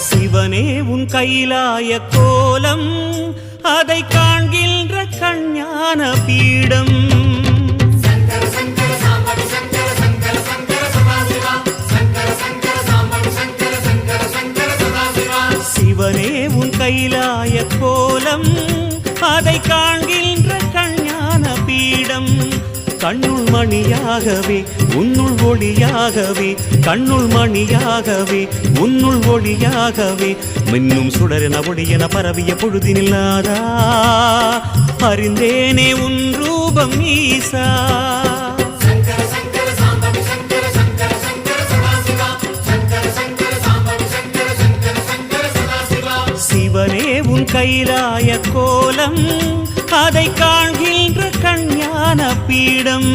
சிவனே உன் கைலாய கோலம் அதை காண்கின்ற கஞ்ஞான பீடம் சிவனே உன் கைலாய கோலம் அதை காண்கின்ற கஞ்ஞான பீடம் கண்ணுள் மணியாகவே உன்னுள் ஒளியாகவே கண்ணுள் மணியாகவே உன்னுள் ஒளியாகவே மின்னும் சுடரென ஒளியென பரவிய பொழுதினில்லாதா அறிந்தேனே உன் ரூபம் ஈசா சிவனே உன் கைலாய கோலம் அதை காண்கின்ற கஞ்ஞான பீடம்